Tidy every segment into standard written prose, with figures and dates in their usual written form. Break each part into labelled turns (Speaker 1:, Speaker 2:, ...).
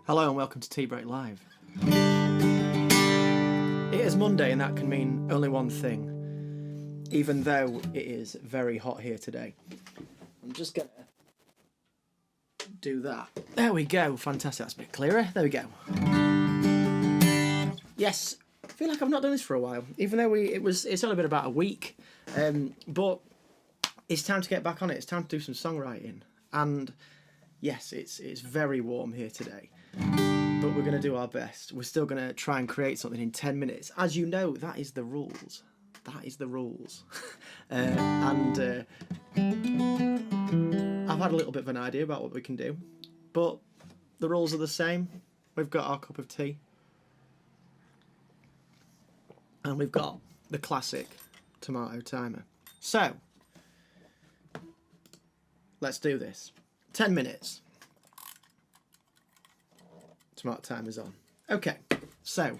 Speaker 1: Hello and welcome to Tea Break Live. It is Monday and that can mean only one thing, even though it is very hot here today. I'm just going to do that. There we go, fantastic, that's a bit clearer. There we go. Yes, I feel like I've not done this for a while, even though it's only been about a week, but it's time to get back on it. It's time to do some songwriting, and yes, it's very warm here today. But we're going to do our best. We're still going to try and create something in 10 minutes. As you know, that is the rules. That is the rules. I've had a little bit of an idea about what we can do. But the rules are the same. We've got our cup of tea. And we've got the classic tomato timer. So, let's do this. 10 minutes. Tomato timer's on. Okay, so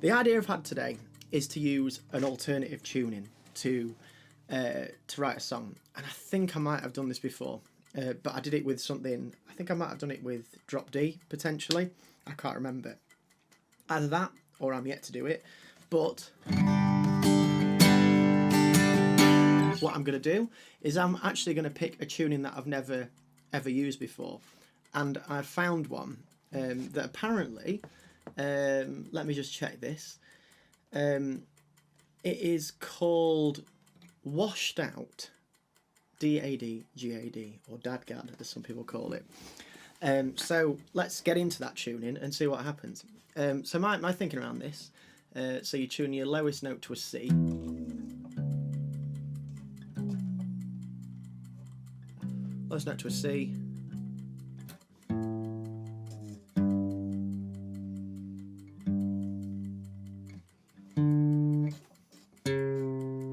Speaker 1: the idea I've had today is to use an alternative tuning to write a song, and I think I might have done this before, but I did it with something. I think I might have done it with Drop D potentially. I can't remember. Either that or I'm yet to do it. But what I'm going to do is I'm actually going to pick a tuning that I've never ever used before, and I found one. That apparently, let me just check this. It is called Washed Out, D-A-D-G-A-D, or Dadgad, as some people call it. So let's get into that tuning and see what happens. So my thinking around this, so you tune your lowest note to a C. Lowest note to a C.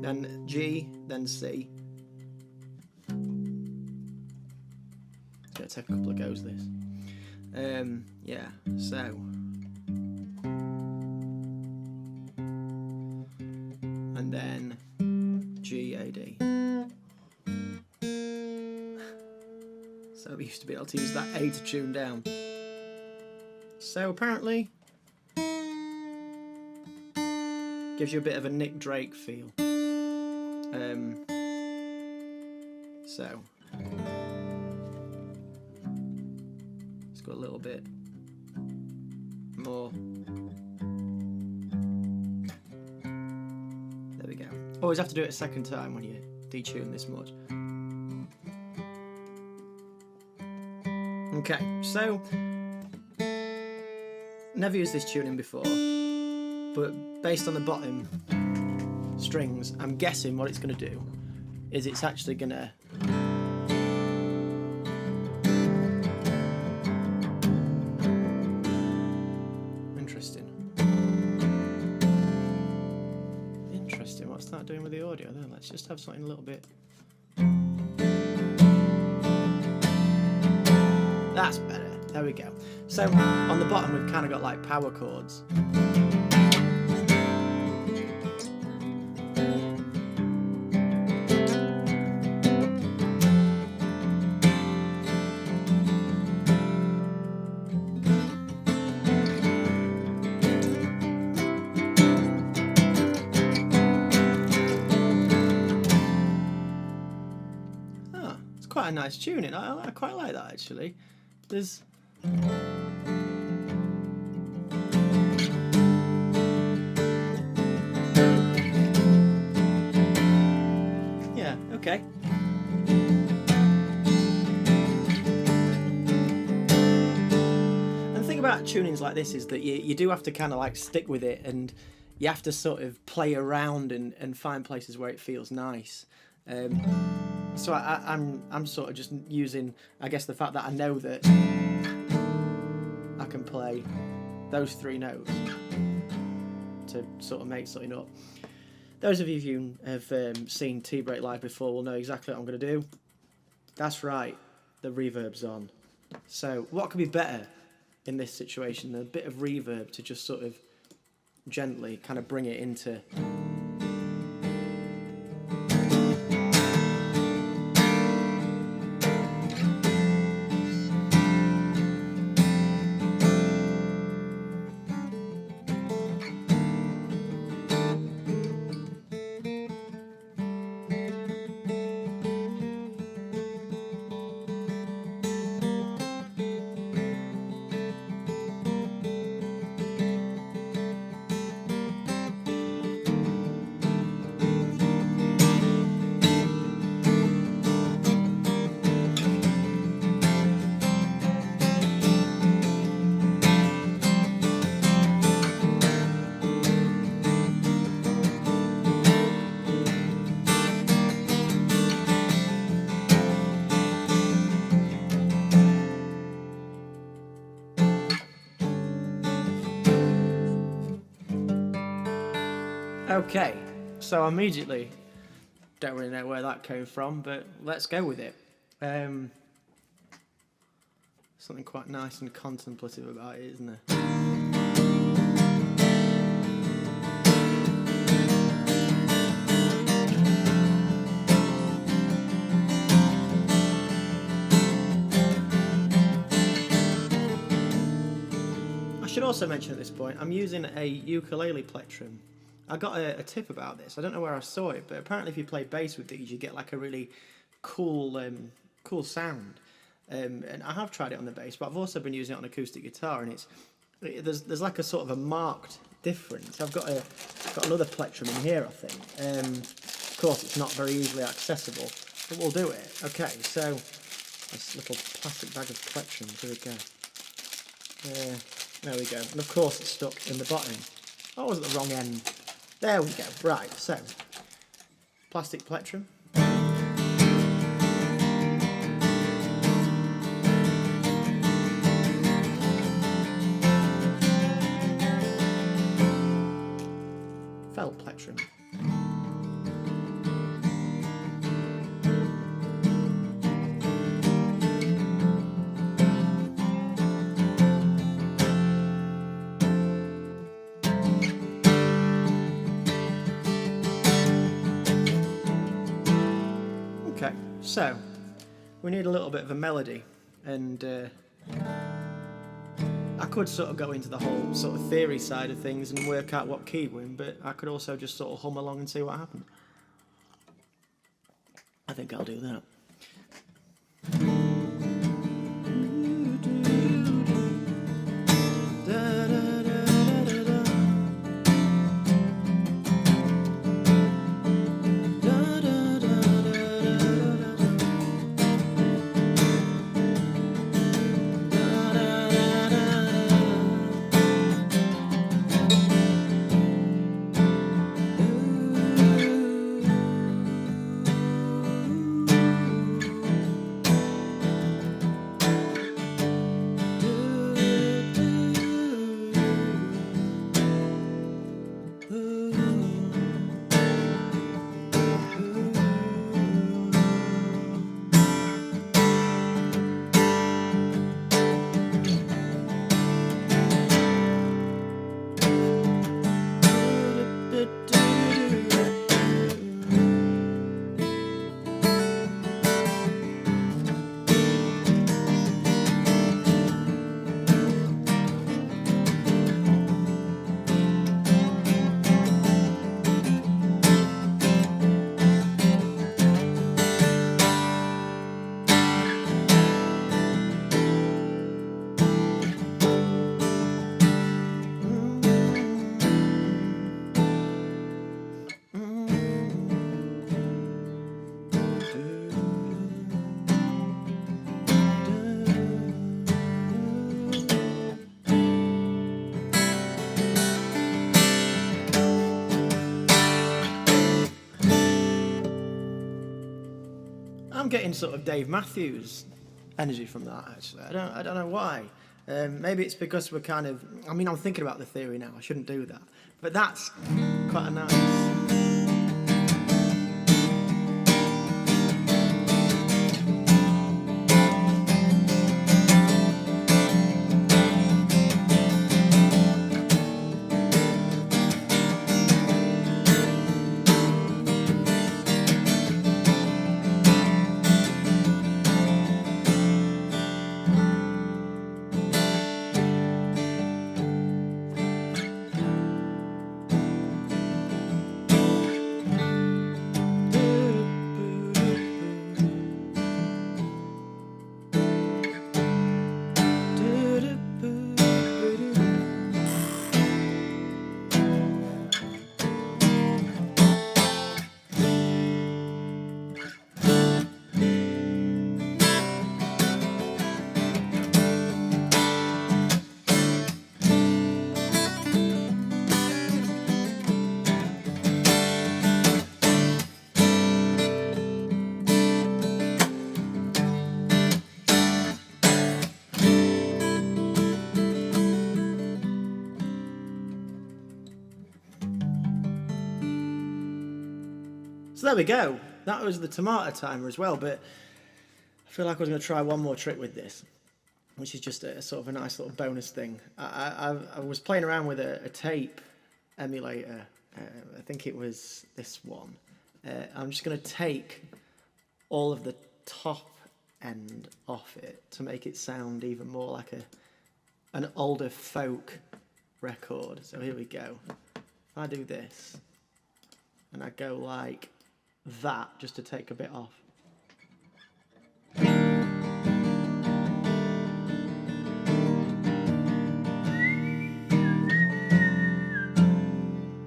Speaker 1: Then G, then C. It's going to take a couple of goes, this. Yeah, so. And then G, A, D. So we used to be able to use that A to tune down. So apparently, gives you a bit of a Nick Drake feel. So let's go a little bit more. There we go. Always have to do it a second time when you detune this much. Okay, so never used this tuning before, but based on the bottom strings, I'm guessing what it's going to do is it's actually going to interesting, what's that doing with the audio then? Let's just have something a little bit. That's better. There we go. So on the bottom we've kind of got like power chords. Oh, it's quite a nice tuning. I quite like that actually. There's yeah, okay. And the thing about tunings like this is that you do have to kind of like stick with it, and you have to sort of play around and find places where it feels nice. So I'm sort of just using, I guess, the fact that I know that I can play those three notes to sort of make something up. Those of you who have seen Tea Break Live before will know exactly what I'm going to do. That's right, the reverb's on. So what could be better in this situation than a bit of reverb to just sort of gently kind of bring it into Okay, so immediately, don't really know where that came from, but let's go with it. Something quite nice and contemplative about it, isn't there? I should also mention at this point, I'm using a ukulele plectrum. I got a tip about this. I don't know where I saw it, but apparently if you play bass with these, you get like a really cool sound. And I have tried it on the bass, but I've also been using it on acoustic guitar, and there's like a sort of a marked difference. I've got another plectrum in here, I think. Of course, it's not very easily accessible, but we'll do it. Okay, so this little plastic bag of plectrums. Here we go. There we go. And of course, it's stuck in the bottom. Oh, I was at the wrong end. There we go. Right, so plastic plectrum. Felt plectrum. Okay, so we need a little bit of a melody, and I could sort of go into the whole sort of theory side of things and work out what key we're in, but I could also just sort of hum along and see what happens. I think I'll do that. I'm getting sort of Dave Matthews energy from that, actually. I don't know why. Maybe it's because we're kind of... I mean, I'm thinking about the theory now. I shouldn't do that. But that's quite a nice... So there we go. That was the tomato timer as well, but I feel like I was going to try one more trick with this, which is just a sort of a nice little bonus thing. I was playing around with a tape emulator. I think it was this one. I'm just going to take all of the top end off it to make it sound even more like an older folk record. So here we go. If I do this, and I go like that, just to take a bit off.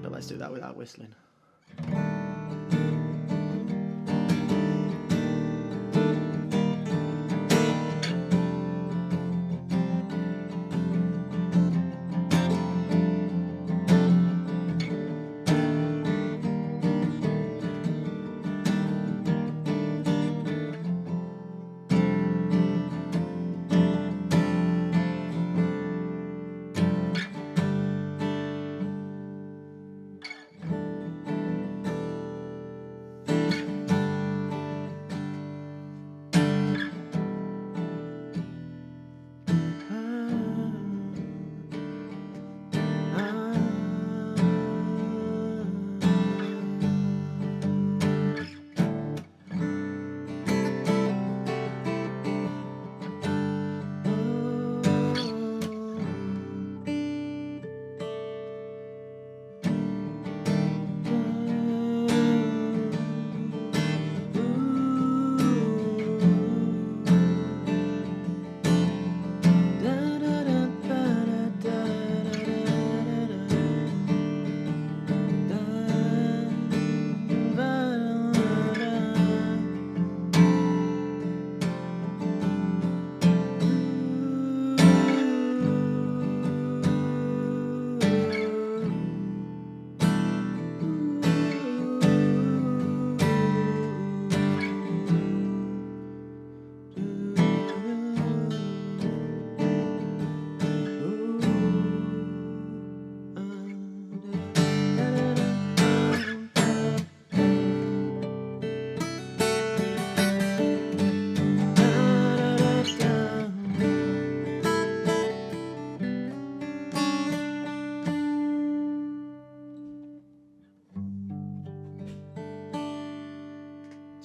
Speaker 1: But let's do that without whistling.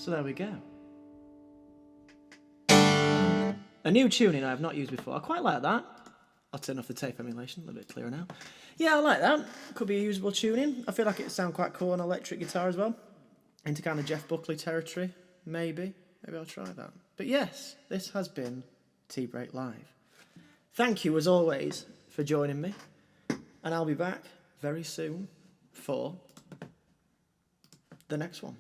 Speaker 1: So there we go. A new tuning I have not used before. I quite like that. I'll turn off the tape emulation, a little bit clearer now. Yeah, I like that. Could be a usable tuning. I feel like it'd sound quite cool on electric guitar as well. Into kind of Geoff Buckley territory, maybe. Maybe I'll try that. But yes, this has been Tea Break Live. Thank you, as always, for joining me. And I'll be back very soon for the next one.